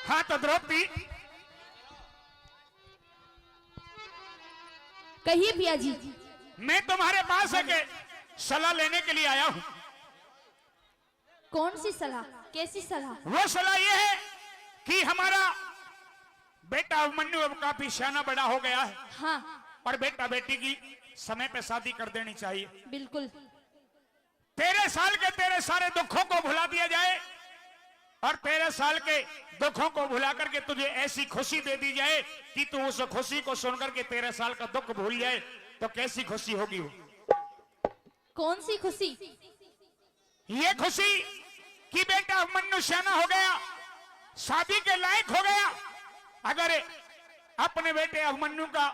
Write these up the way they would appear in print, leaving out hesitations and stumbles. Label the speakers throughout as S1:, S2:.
S1: हाँ तो द्रौपदी
S2: कहिए पिया जी।
S1: मैं तुम्हारे पास है सलाह लेने के लिए आया हूं।
S2: कौन सी सलाह, कैसी सलाह?
S1: वो सलाह ये है कि हमारा बेटा अभिमन्यु अब काफी सियाना बड़ा हो गया है।
S2: हाँ
S1: और बेटा बेटी की समय पे शादी कर देनी चाहिए।
S2: बिल्कुल।
S1: 13 साल के तेरे सारे दुखों को भुला दिया जाए और 13 साल के दुखों को भुला करके तुझे ऐसी खुशी दे दी जाए कि तू उस खुशी को सुनकर के 13 साल का दुख भूल जाए। तो कैसी खुशी होगी वो?
S2: कौन सी खुशी?
S1: ये खुशी कि बेटा अभिमन्यु सियाना हो गया, शादी के लायक हो गया। अगर अपने बेटे अभिमन्यु का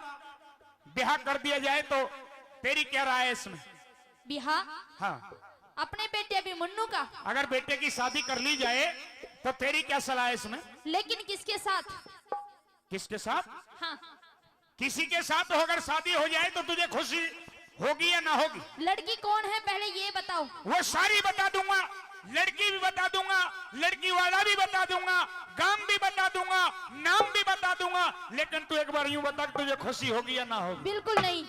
S1: ब्याह कर दिया जाए तो तेरी क्या राय है इसमें?
S2: बिहार?
S1: हाँ,
S2: अपने बेटे अभिमन्यु का?
S1: अगर बेटे की शादी कर ली जाए तो तेरी क्या सलाह है इसमें?
S2: लेकिन किसके साथ?
S1: किसके साथ?
S2: हाँ
S1: किसी के साथ अगर शादी हो जाए तो तुझे खुशी होगी या ना होगी?
S2: लड़की कौन है पहले ये बताओ।
S1: वो सारी बता दूंगा, लड़की भी बता दूंगा, लड़की वाला भी बता दूंगा, गांव भी बता दूंगा, नाम भी बता दूंगा। लेकिन तू एक बार यूं बता कि तुझे खुशी होगी या ना होगी?
S2: बिल्कुल नहीं।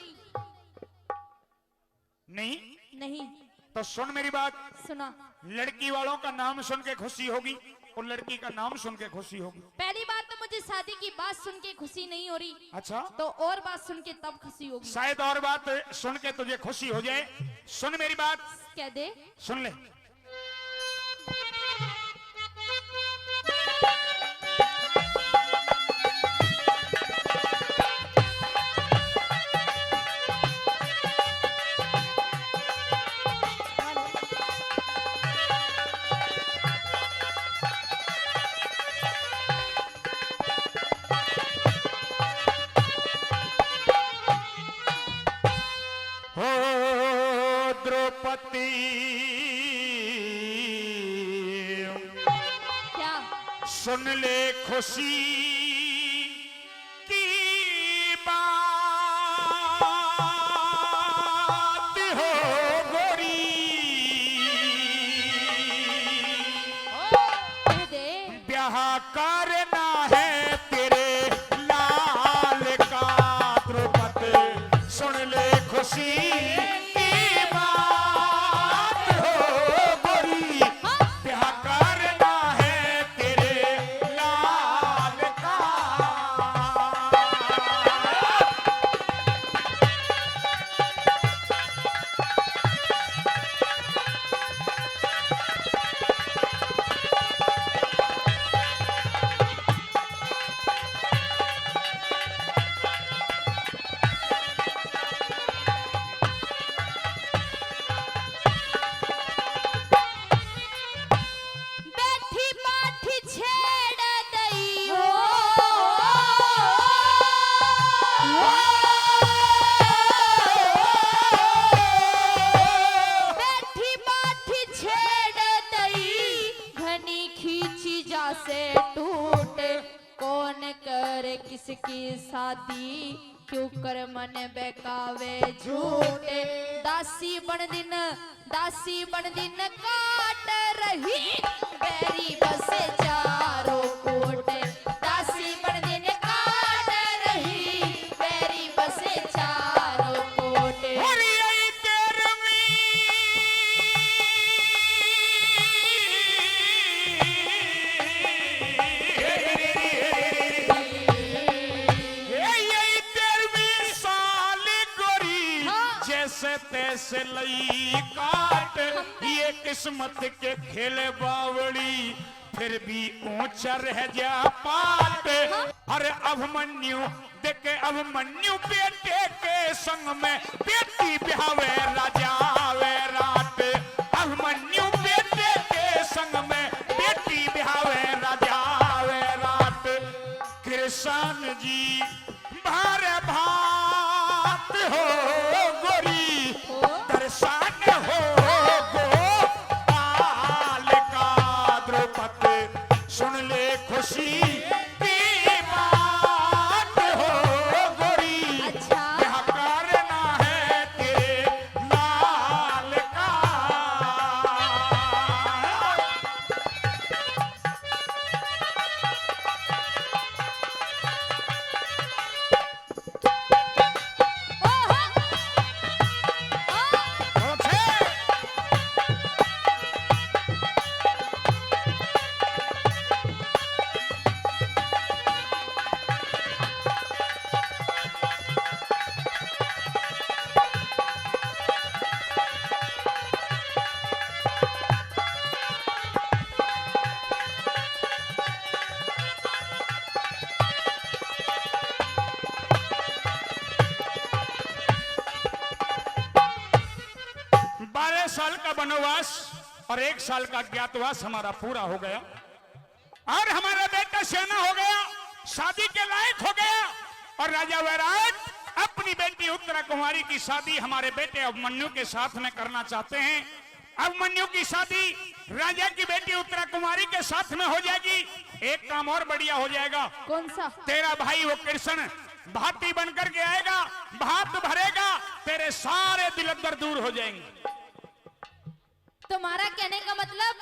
S1: नहीं?
S2: नहीं।
S1: तो सुन मेरी बात,
S2: सुना।
S1: लड़की वालों का नाम सुन के खुशी होगी और लड़की का नाम सुन के खुशी होगी।
S2: पहली बात तो मुझे शादी की बात सुन के खुशी नहीं हो रही।
S1: अच्छा,
S2: तो और बात सुन के तब खुशी होगी।
S1: शायद और बात सुन के तुझे खुशी हो जाए। सुन मेरी बात।
S2: कह दे।
S1: सुन ले। सुन ले खुशी की बात हो गोरी, ब्याह करना है तेरे लाल का द्रौपदी। सुन ले खुशी की बात हो गोरी, ब्याह करना है तेरे लाल का।
S2: बैठी पाठी छेड़ दई हो, बैठी पाठी छेड़ दई, घनी खींची जा से टूटे, कौन करे किसकी शादी, क्यों कर मन बहकावे झूठे, दासी बन दिन काट रही, बैरी बसे चारों कोटे, दासी बन दिन काट रही, बैरी बसे चारों कोटे।
S1: जैसे तैसे लई काट, ये किस्मत के खेले बावड़ी, फिर भी ऊंचा रह जा पाट। अरे अभिमन्यु देखे अभिमन्यु बेटे के संग में बेटी बिहावे राजा वे रात। अभिमन्यु बेटे के संग में बेटी बिहावे राजा वे रात। कृष्ण जी भार भात हो गोरी, दर्शन हो गोपाल का द्रौपदी। सुन ले खुशी की बात हो गोरी,
S2: अच्छा।
S1: ब्याह करना है तेरे लाल का। साल का वनवास और 1 साल का ज्ञातवास हमारा पूरा हो गया और हमारा बेटा सेना हो गया, शादी के लायक हो गया। और राजा वैराट अपनी बेटी उत्तरा कुमारी की शादी हमारे बेटे अभिमन्यु के साथ में करना चाहते हैं। अभिमन्यु की शादी राजा की बेटी उत्तरा कुमारी के साथ में हो जाएगी। एक काम और बढ़िया हो जाएगा।
S2: कौन सा?
S1: तेरा भाई वो कृष्ण भाती बनकर के आएगा, भात भरेगा, तेरे सारे दिलदर दूर हो जाएंगे।
S2: तुम्हारा कहने का मतलब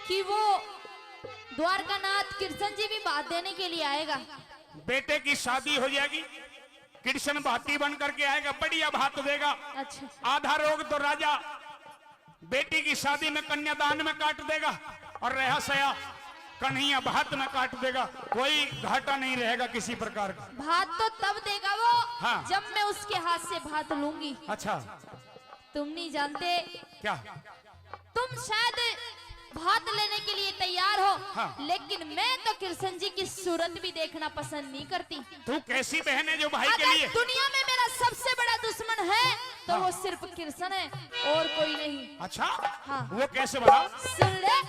S2: कि वो द्वारकानाथ कृष्ण जी भी बात देने के लिए आएगा।
S1: बेटे की शादी हो जाएगी, कृष्ण भाती बन करके आएगा, बढ़िया भात देगा।
S2: अच्छा,
S1: आधा रोग तो राजा बेटी की शादी में कन्यादान में काट देगा और रहा सया कन्हैया भात में काट देगा। कोई घाटा नहीं रहेगा किसी प्रकार का।
S2: भात तो तब देगा वो,
S1: हाँ।
S2: जब मैं उसके हाथ से भात लूंगी।
S1: अच्छा,
S2: तुम नहीं जानते,
S1: क्या?
S2: तुम शायद भात लेने के लिए तैयार हो,
S1: हाँ।
S2: लेकिन मैं तो कृष्ण जी की सूरत भी देखना पसंद नहीं करती।
S1: तू कैसी बहन है जो भाई के
S2: अगर
S1: लिए?
S2: दुनिया में मेरा सबसे बड़ा दुश्मन है तो
S1: हाँ।
S2: वो सिर्फ कृष्ण है और कोई नहीं।
S1: अच्छा,
S2: हाँ।
S1: वो कैसे बता?
S2: सुन ले।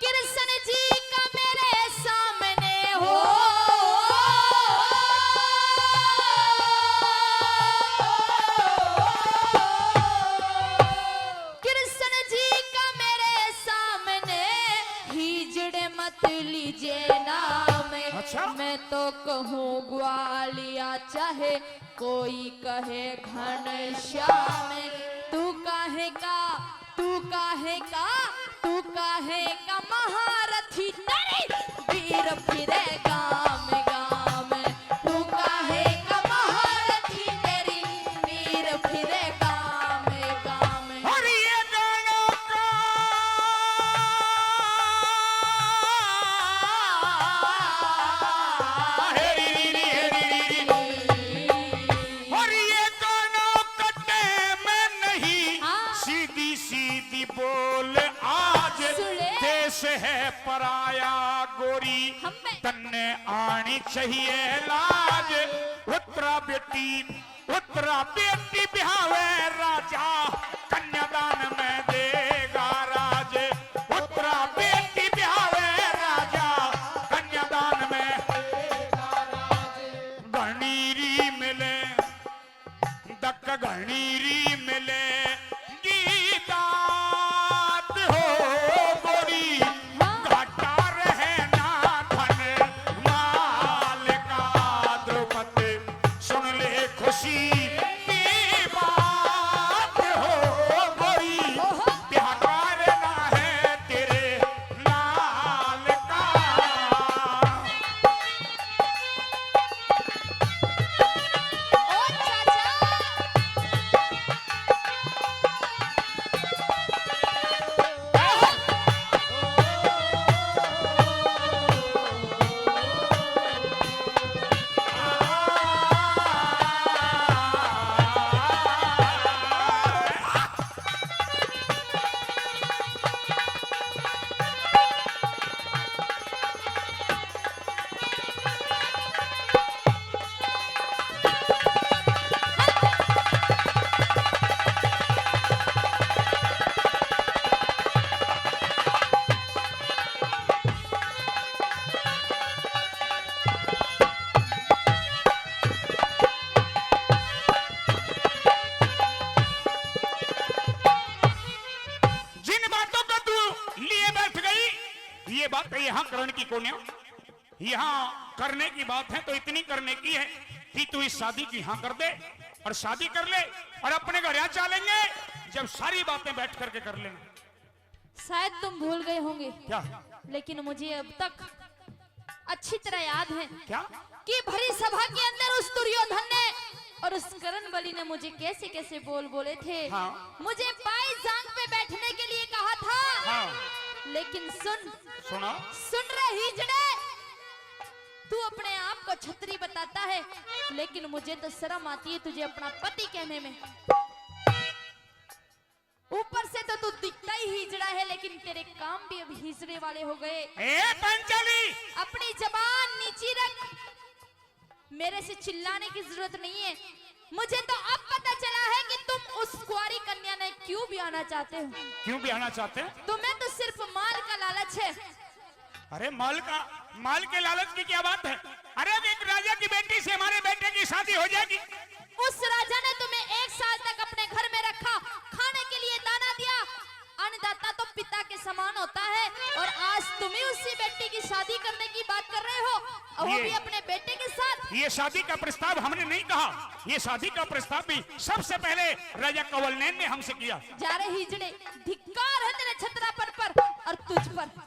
S2: कृष्ण जी का मेरे सामने हो, कृष्ण जी का मेरे सामने हिजड़े मत लीजिए नाम।
S1: अच्छा।
S2: मैं तो कहूँ ग्वालिया चाहे कोई कहे घनश्याम। तू कहेगा, तू कहेगा, तू कहेगा महारथी नहीं, वीर फिरे गाम गाम। तू कहेगा महारथी तेरी, वीर फिरे गाम गाम।
S1: और ये गानों का और ये गानों कटे में नहीं,
S2: हाँ।
S1: सीधी सीधी बोल आज
S2: सुले।
S1: देश है पराया गोरी,
S2: हम पे।
S1: तन्ने आनी चाहिए लाज। उत्तरा बेटी बिहावे राजा, कन्यादान में देगा राज। उत्तरा बेटी बिहावे राजा, कन्यादान में घनीरी मिले, दक्क घनीरी मिले, गीतात हो गोरी, घाटा रहे ना धन माल का। द्रौपदी सुन ले खुशी की बात हो गोरी, प्यार ना है तेरे लाल का।
S2: ओ चाचा,
S1: जिन बातों को तू लिए बैठ गई, ये बात यहाँ करने की कौन है? यहाँ करने की बात है तो इतनी करने की है कि तू इस शादी की हाँ कर दे और शादी कर ले और अपने घर यहाँ चलेंगे जब सारी बातें बैठ करके कर लेंगे।
S2: शायद तुम भूल गए होंगे,
S1: क्या?
S2: लेकिन मुझे अब तक अच्छी तरह याद है
S1: क्या?
S2: कि भरी सभा के अंदर उस दुर्योधन ने और उस करण बलि ने मुझे कैसे कैसे बोल बोले थे।
S1: हाँ।
S2: मुझे बाई जांग पे बैठने के लिए कहा था।
S1: हाँ।
S2: लेकिन सुन,
S1: सुना?
S2: सुन रहे हिजड़े, तू अपने आप को छतरी बताता है, लेकिन मुझे तो शर्म आती है तुझे अपना पति कहने में। ऊपर से तो तू दिखता ही हिजड़ा है, लेकिन तेरे काम भी अब हिजड़े वाले हो गए।
S1: ए पंचली,
S2: अपनी जबान नीची रख, मेरे से चिल्लाने की जरूरत नहीं है। मुझे तो अब पता चला है कि तुम उस कुंवारी कन्या ने क्यों भी आना चाहते हो।
S1: क्यों भी आना चाहते हैं?
S2: तुम्हें तो सिर्फ माल का लालच है।
S1: अरे माल के लालच की क्या बात है? अरे एक राजा की बेटी से हमारे बेटे की शादी हो जाएगी।
S2: उस राजा ने तुम्हें 1 साल तक अपने घर में रखा, खाने के लिए दाना दिया। अन्नदाता तो पिता के समान होता है, और आज तुम ही उसी बेटी की शादी करने की बात कर रहे हो, और वो भी अपने बेटे के साथ।
S1: ये शादी का प्रस्ताव हमने नहीं कहा, ये शादी का प्रस्ताव भी सबसे पहले राजा कंवलनैन ने हमसे किया।
S2: जा रहे हिजड़े, धिक्कार है तेरे छतरापन पर और तुझ पर।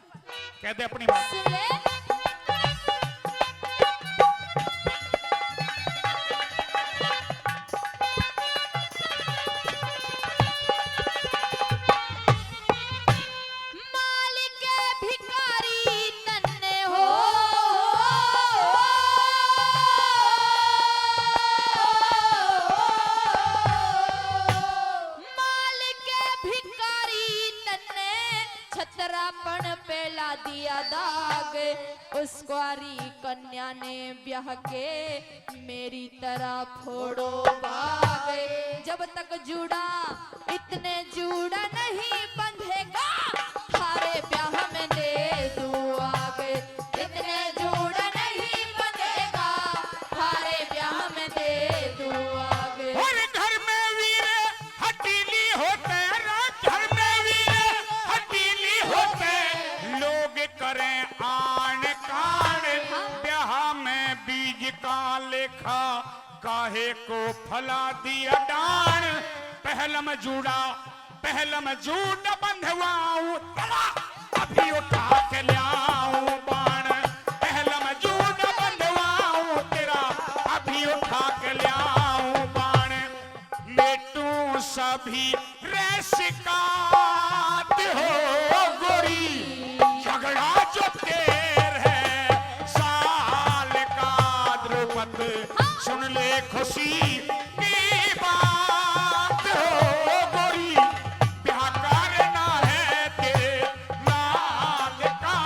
S1: कह दे अपनी बात।
S2: सुन ले, दिया दाग उस कुंवारी कन्या ने ब्याह के मेरी तरह फोड़ो भाग। जब तक जुड़ा इतने जुड़ा नहीं बंधेगा, थारे ब्याह में दे दूं आग। इतने जुड़ा नहीं बंधेगा, थारे ब्याह में दे दूं आग।
S1: और घर में वीर हटीली होते, घर में वीर हटीली होते, लोग करें आन कान, ब्याह में बीज का लेखा काहे को फला दिया डान। पहलम जूट बंधवाऊं तला, अभी उठा के लाऊं बाण। पहलम जूट बंधवाऊं तेरा, अभी उठा के लाऊं बाण। मेटू सभी रे शिकायत हो गोरी, झगड़ा जो तेर है साल का द्रुपद, सुन ले खुशी की बात हो गोरी, ब्याह करना है तेरे लाल का।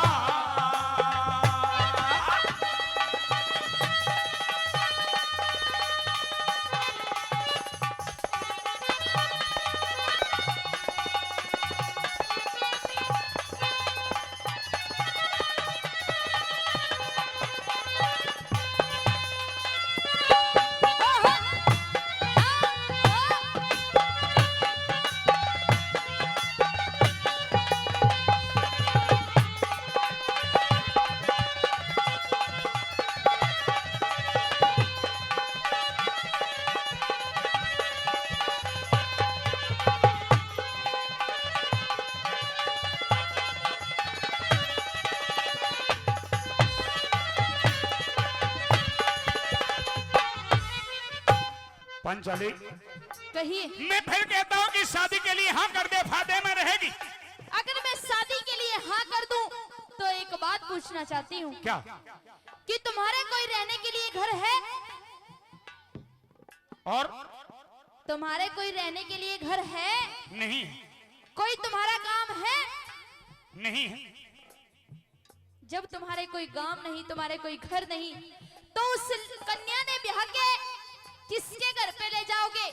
S1: पंचाली,
S2: कहिए।
S1: मैं फिर कहता हूँ कि शादी के लिए हाँ कर दे, फायदे में रहेगी।
S2: अगर मैं शादी के लिए हाँ कर दूं, तो एक बात पूछना चाहती हूँ।
S1: क्या?
S2: कि तुम्हारे कोई रहने के लिए घर है?
S1: और
S2: तुम्हारे कोई रहने के लिए घर है?
S1: नहीं।
S2: कोई तुम्हारा काम है?
S1: नहीं है।
S2: जब तुम्हारे कोई काम नहीं, तुम्हारे कोई घर नहीं, तो उस कन्या ने ब्याह के किसके घर पे ले जाओगे?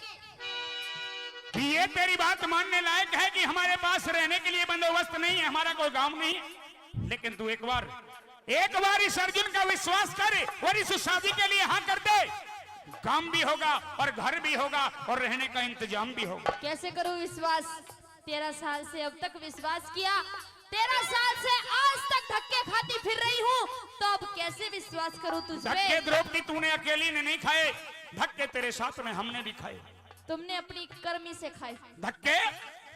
S1: कि ये तेरी बात मानने लायक है कि हमारे पास रहने के लिए बंदोबस्त नहीं है, हमारा कोई काम नहीं है। लेकिन तू एक बार इस अर्जुन का विश्वास कर और इस शादी के लिए हाँ कर दे, काम भी होगा और घर भी होगा और रहने का इंतजाम भी होगा।
S2: कैसे करूं विश्वास? 13 साल से अब तक विश्वास किया, 13 साल से आज तक धक्के खाती फिर रही हूँ, तो अब कैसे विश्वास करूं तुझ पे?
S1: धक्के द्रौपदी तूने अकेली ने नहीं खाए, धक्के तेरे साथ में हमने भी खाए।
S2: तुमने अपनी कर्मी से खाए
S1: धक्के।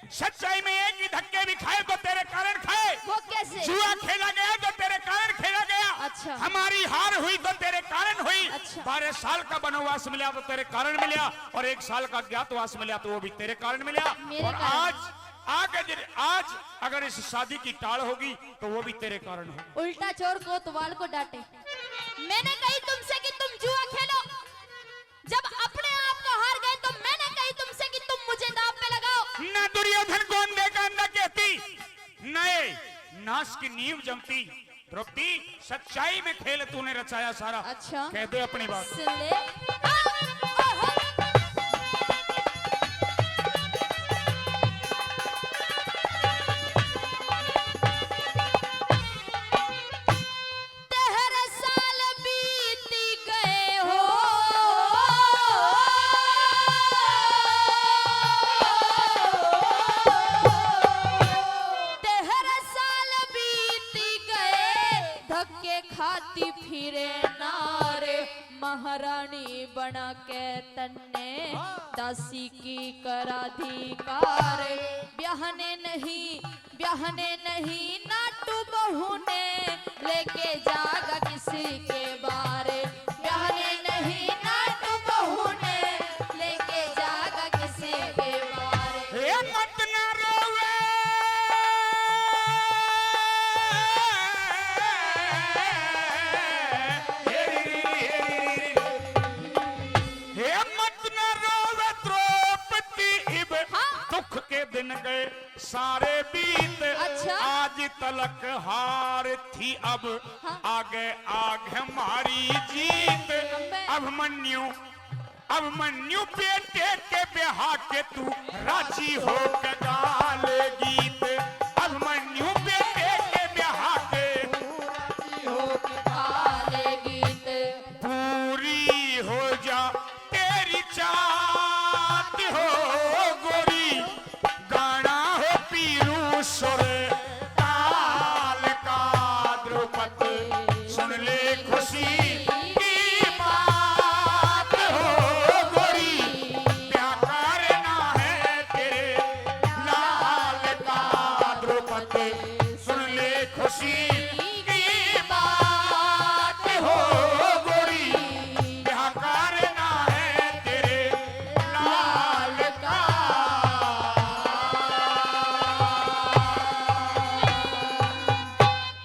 S1: सच्चाई में है कि धक्के भी खाए तो तेरे कारण खाए।
S2: वो कैसे?
S1: जुआ खेला गया तो तेरे कारण खेला गया।
S2: अच्छा।
S1: हमारी हार हुई तो तेरे कारण हुई।
S2: अच्छा।
S1: 12 साल का वनवास मिला तो तेरे कारण मिला, और 1 साल का ज्ञातवास मिला तो वो भी तेरे कारण मिला।
S2: मेरे
S1: और
S2: कारण।
S1: आज अगर इस शादी की टाल होगी तो वो भी तेरे कारण होगी।
S2: उल्टा चोर कोतवाल को डांटे, मैंने कही तुमसे कि तुम जुआ खेलो, जब अपने आप को हार गए तो मैंने कही तुमसे कि तुम मुझे दांव पे लगाओ।
S1: ना दुर्योधन को अंधे का अंधा कहती, नए नाश की नींव जमती। द्रौपदी सच्चाई में खेल तूने रचाया सारा।
S2: अच्छा
S1: कह दे अपनी बात।
S2: सुन ले। तेरह साल बीत गए हो, तेरह साल बीत गए, धक्के खाती फिरे नारे, महारानी बना के तन्ने दासी की कराधिकार। ब्याहने नहीं नाटू बहू ने लेके जागा किसी के बारे। ब्याहने नहीं नाटू बहू ने लेके जागा किसी के बारे।
S1: हे मत ना रोवे, हे मत ना रोवे द्रौपदी, इब दुख के दिन गए सारे बीत।
S2: अच्छा।
S1: आज तलक हार थी, अब आगे आग हमारी जीत। अभिमन्यु बेटे के ब्याह के तू राजी हो के गाल गीत। अभिमन्यु बेटे के ब्याह के
S2: काले गीत
S1: पूरी हो जा तेरी चाहत हो गोरी। गाना हो पीरू सुर ताल का, द्रौपदी सुन ले खुशी की बात हो गोरी। प्यार करना है तेरे लाल का, द्रौपदी सुन ले खुशी